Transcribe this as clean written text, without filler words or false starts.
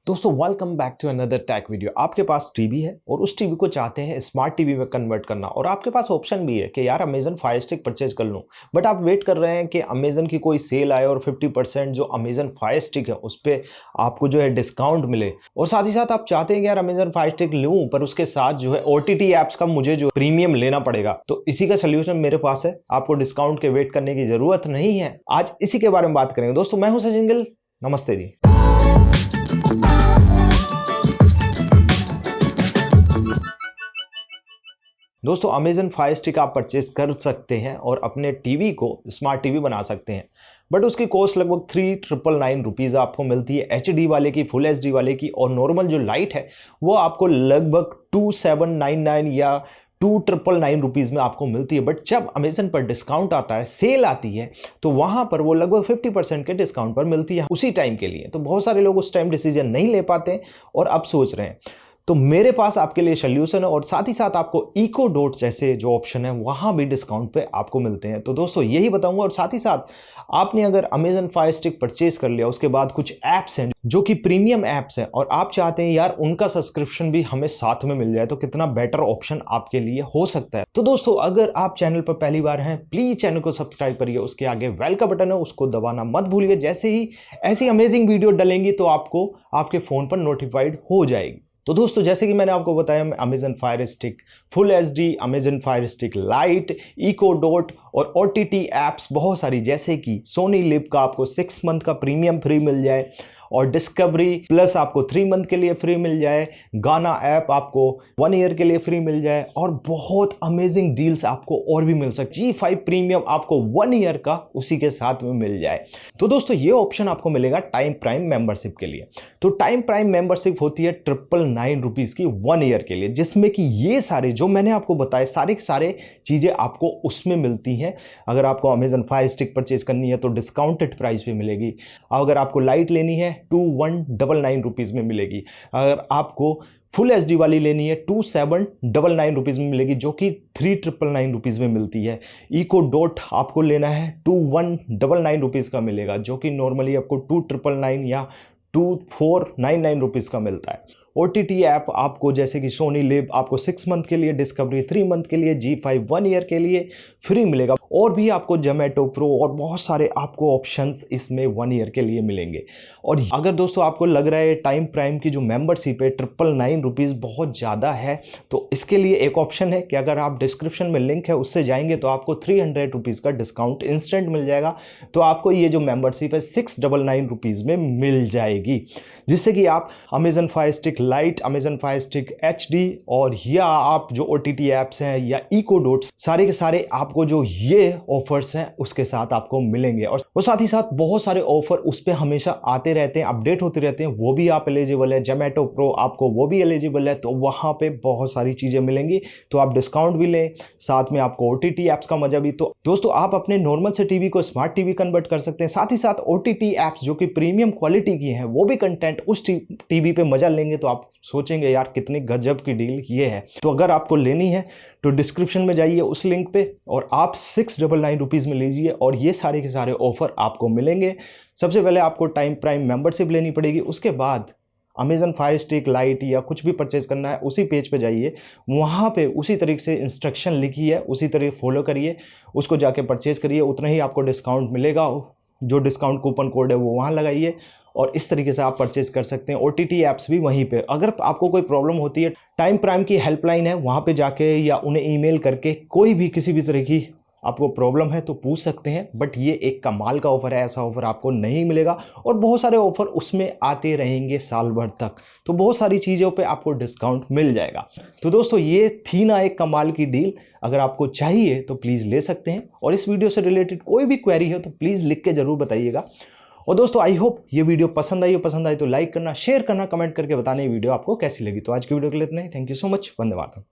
दोस्तों welcome back to another tech video. आपके पास टीवी है और उस टीवी को चाहते हैं स्मार्ट टीवी में कन्वर्ट करना, और आपके पास ऑप्शन भी है कि यार अमेजन फायर स्टिक परचेज कर लूं, बट आप वेट कर रहे हैं कि अमेजन की कोई सेल आए और 50% जो अमेजन फायर स्टिक है उस पर आपको जो है डिस्काउंट मिले, और साथ ही साथ आप चाहते हैं कि यार अमेजन फायर स्टिक लूँ पर उसके साथ जो है OTT ऐप्स का मुझे जो प्रीमियम लेना पड़ेगा। तो इसी का सोल्यूशन मेरे पास है, आपको डिस्काउंट के वेट करने की जरूरत नहीं है। आज इसी के बारे में बात करेंगे। दोस्तों मैं हूं सचिन गिल, नमस्ते जी। दोस्तों अमेजन फायर स्टिक आप परचेज कर सकते हैं और अपने टीवी को स्मार्ट टीवी बना सकते हैं, बट उसकी कॉस्ट लगभग 3999 रुपीज़ आपको मिलती है। HD वाले की, फुल HD वाले की, और नॉर्मल जो लाइट है वो आपको लगभग 2799 या 2999 रुपीज़ में आपको मिलती है। बट जब अमेजन पर डिस्काउंट आता है, सेल आती है, तो वहां पर वो लगभग 50% के डिस्काउंट पर मिलती है उसी टाइम के लिए। तो बहुत सारे लोग उस टाइम डिसीजन नहीं ले पाते और अब सोच रहे हैं। तो मेरे पास आपके लिए सोल्यूशन है, और साथ ही साथ आपको इको डॉट जैसे जो ऑप्शन है वहां भी डिस्काउंट पे आपको मिलते हैं। तो दोस्तों यही बताऊंगा, और साथ ही साथ आपने अगर अमेजन फायर स्टिक परचेज कर लिया, उसके बाद कुछ ऐप्स हैं जो कि प्रीमियम ऐप्स हैं और आप चाहते हैं यार उनका सब्सक्रिप्शन भी हमें साथ में मिल जाए, तो कितना बेटर ऑप्शन आपके लिए हो सकता है। तो दोस्तों अगर आप चैनल पर पहली बार हैं, प्लीज चैनल को सब्सक्राइब करिए, उसके आगे बेल का बटन है उसको दबाना मत भूलिए। जैसे ही ऐसी अमेजिंग वीडियो डलेंगी तो आपको आपके फोन पर नोटिफाइड हो जाएगी। तो दोस्तों जैसे कि मैंने आपको बताया, मैं Amazon Fire Stick full HD, Amazon Fire Stick Lite, Echo Dot और OTT ऐप्स बहुत सारी, जैसे कि सोनी लिव का आपको 6 मंथ का प्रीमियम फ्री मिल जाए, और डिस्कवरी प्लस आपको 3 मंथ के लिए फ्री मिल जाए, गाना ऐप आपको 1 ईयर के लिए फ्री मिल जाए, और बहुत अमेजिंग डील्स आपको और भी मिल सकती। G5 प्रीमियम आपको 1 ईयर का उसी के साथ में मिल जाए। तो दोस्तों ये ऑप्शन आपको मिलेगा टाइम प्राइम मेंबरशिप के लिए। तो टाइम प्राइम मेंबरशिप होती है 999 रुपीज़ की 1 ईयर के लिए, जिसमें कि ये सारे जो मैंने आपको बताए सारे के सारे चीज़ें आपको उसमें मिलती हैं। अगर आपको अमेजन फायर स्टिक परचेज करनी है तो डिस्काउंटेड प्राइस पे मिलेगी। अगर आपको लाइट लेनी है 2199 रुपीज़ में मिलेगी। अगर आपको फुल HD वाली लेनी है 2799 रुपीज़ में मिलेगी, जो कि 3999 रुपीज़ में मिलती है। इको डॉट आपको लेना है 2199 रुपीज़ का मिलेगा, जो कि नॉर्मली आपको 2999 या 2499 रुपीज़ का मिलता है। OTT ऐप आपको जैसे कि सोनी लिव आपको 6 मंथ के लिए, डिस्कवरी 3 मंथ के लिए, G5 1 ईयर के लिए फ्री मिलेगा, और भी आपको जोमेटो प्रो और बहुत सारे आपको ऑप्शंस इसमें 1 ईयर के लिए मिलेंगे। और अगर दोस्तों आपको लग रहा है टाइम प्राइम की जो मेंबरशिप है 999 रुपीज़ बहुत ज़्यादा है, तो इसके लिए एक ऑप्शन है कि अगर आप डिस्क्रिप्शन में लिंक है उससे जाएंगे तो आपको 300 रुपीज़ का डिस्काउंट इंस्टेंट मिल जाएगा। तो आपको ये जो मेंबरशिप है 699 रुपीज़ में मिल जाएगी, जिससे कि आप Amazon Fire Stick light, Amazon Fire stick HD, और या आप जो OTT ऐप्स हैं या इको डॉट्स, सारे के सारे आपको जो ये ऑफर्स हैं उसके साथ आपको मिलेंगे। और वो साथ ही साथ बहुत सारे ऑफर उस पर हमेशा आते रहते हैं, अपडेट होते रहते हैं, वो भी आप एलिजिबल है। जोमेटो प्रो आपको वो भी एलिजिबल है, तो वहाँ पे बहुत सारी चीज़ें मिलेंगी। तो आप डिस्काउंट भी लें, साथ में आपको OTT ऐप्स का मजा भी। तो दोस्तों आप अपने नॉर्मल से टीवी को स्मार्ट टीवी कन्वर्ट कर सकते हैं। साथ ही साथ OTT ऐप्स जो कि प्रीमियम क्वालिटी की हैं वो भी कंटेंट उस टीवी पे मजा लेंगे। तो आप सोचेंगे यार कितनी गजब की डील ये है। तो अगर आपको लेनी है तो डिस्क्रिप्शन में जाइए उस लिंक पे और आप 699 रुपीज़ में लीजिए, और ये सारे के सारे ऑफर आपको मिलेंगे। सबसे पहले आपको टाइम प्राइम मेंबरशिप लेनी पड़ेगी, उसके बाद अमेजन फायर स्टिक लाइट या कुछ भी परचेज करना है उसी पेज पे जाइए, वहाँ पे उसी तरीके से इंस्ट्रक्शन लिखी है उसी तरीके फॉलो करिए, उसको जाके परचेज करिए, उतना ही आपको डिस्काउंट मिलेगा। जो डिस्काउंट कूपन कोड है वो वहाँ लगाइए, और इस तरीके से आप परचेज कर सकते हैं। OTT ऐप्स भी वहीं पे। अगर आपको कोई प्रॉब्लम होती है, टाइम प्राइम की हेल्पलाइन है, वहाँ पे जाके या उन्हें ईमेल करके कोई भी किसी भी तरह की आपको प्रॉब्लम है तो पूछ सकते हैं। बट ये एक कमाल का ऑफर है, ऐसा ऑफर आपको नहीं मिलेगा, और बहुत सारे ऑफर उसमें आते रहेंगे साल भर तक। तो बहुत सारी चीज़ों पे आपको डिस्काउंट मिल जाएगा। तो दोस्तों ये थी ना एक कमाल की डील। अगर आपको चाहिए तो प्लीज़ ले सकते हैं, और इस वीडियो से रिलेटेड कोई भी क्वेरी हो तो प्लीज़ लिख के ज़रूर बताइएगा। और दोस्तों आई होप ये वीडियो पसंद आई हो। पसंद आई तो लाइक करना, शेयर करना, कमेंट करके बताना ये वीडियो आपको कैसी लगी। तो आज की वीडियो के लिए इतना ही। Thank you so much. वंदे मातरम।